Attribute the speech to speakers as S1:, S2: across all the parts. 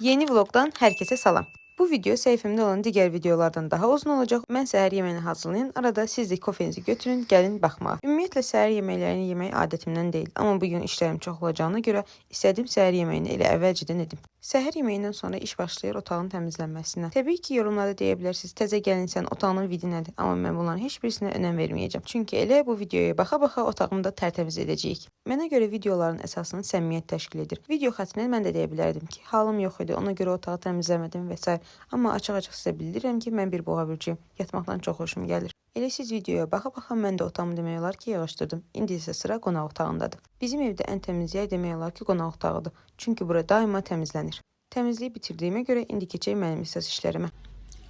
S1: Yeni vlogdan herkese salam. Bu video səhifəmdə olan digər videolardan daha uzun olacaq. Mən səhər yeməyini hazırlayın, arada siz də kofenizi götürün, gəlin baxmağa. Ümumiyyətlə səhər yeməklərini yemək adətimdən deyil, amma bugün işlərim çox olacağına görə istədim səhər yeməyini elə əvvəlcədən edim. Səhər yeməyindən sonra iş başlayır otağın təmizlənməsinə. Təbii ki, yorumlarda deyə bilərsiniz, təzə gəlinsən, otağının vidi nədir? Amma mən bunların heç birisinə önəm verməyəcəm. Çünki elə bu videoya baxa-baxa otağımı da tərtəmiz edəcəyik. Mənə görə videoların əsasını səmimiyyət təşkil edir. Video xatirinə mən də deyə bilərdim ki, halım yox idi, ona görə otağı təmizləmədim və s. Amma açıq-açıq sizə bildirirəm ki, mən bir boğabürcüyəm. Yatmaqdan çox xoşum gəlir. Elə siz videoya baxa-baxa mən də otağımı demək olar ki, yığışdırdım. İndi isə sıra qonaq otağındadır. Bizim evdə ən təmiz yer demək olar ki, qonaq otağıdır. Çünki bura daima təmizlənir. Təmizliyi bitirdiyimə görə indi keçək mənim əsas işlərimə.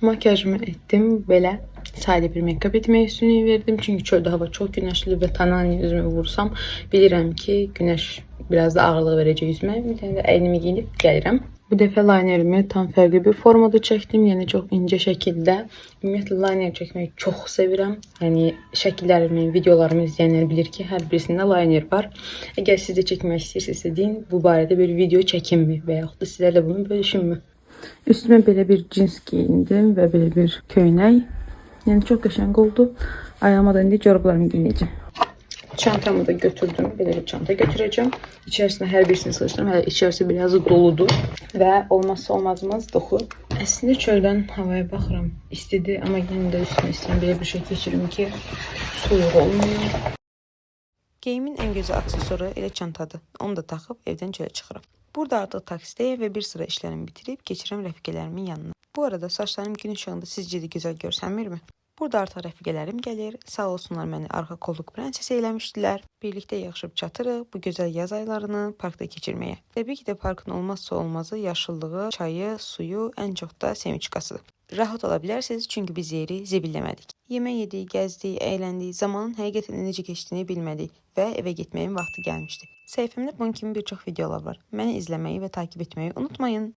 S1: Makyajımı etdim. Belə sadə bir make-up etmək üstünlüyü verdim. Çünki çöldə hava çox günəşli və tanani üzümü vursam, bilirəm ki, günəş biraz da ağırlıq verəcək üzümə. Bir dənə də əynimi giyinib gəlirəm. Bu dəfə linerimi tam fərqli bir formada çəkdim. Yəni çox incə şəkildə. Ümumiyyətlə liner çəkməyi çox sevirəm. Yəni şəkillərimi, videolarımı izləyənlər bilir ki, hər birisində liner var. Əgər siz də çəkmək istəyirsinizsə deyin, bu barədə bir video çəkinmi və yaxud da sizlərlə bunu bölüşünmü? Üstümə belə bir cins giyindim və belə bir köynək. Yəni çox qəşəng oldu. Ayağıma da indi corablarımı giyinəcəm. Çantamı da götürdüm. Belə bir çanta götürəcəm. İçərisinə hər birisini sıxışdırdım. Hələ içərisi biraz doludur. Və olmazsa olmazımız doxu. Əslində çöldən havaya baxıram. İstidir, amma yenə də üstünə istəyirəm belə bir şey keçirim ki, soyuq olmuyor. Geyimin ən gözəl aksesuarı elə çantadır. Onu da taxıb evdən çölə çıxıram. Burada artıq taksidəyəm və bir sıra işlərimi bitirib keçirəm rəfiqələrimin yanına. Bu arada saçlarım gün ışığında sizcə də gözəl görsənmirmi? Burada artıq rəfiqələrim gəlir. Sağ olsunlar məni arxa kolluq prensesi eləmişdilər. Birlikdə yığışıb çatırıq bu gözəl yaz aylarını parkda keçirməyə. Təbii ki də parkın olmazsa olmazı yaşıllığı, çayı, suyu, ən çox da semiçkasıdır. Rahat ola bilərsiniz çünki biz yeri zibilləmədik. Yemək yedik, gəzdik, əyləndik, zamanın həqiqətən necə keçdiyini bilmədik və evə getməyin vaxtı gəlmişdi. Səhifəmdə bunun kimi bir çox videolar var. Məni izləməyi və takib etməyi unutmayın.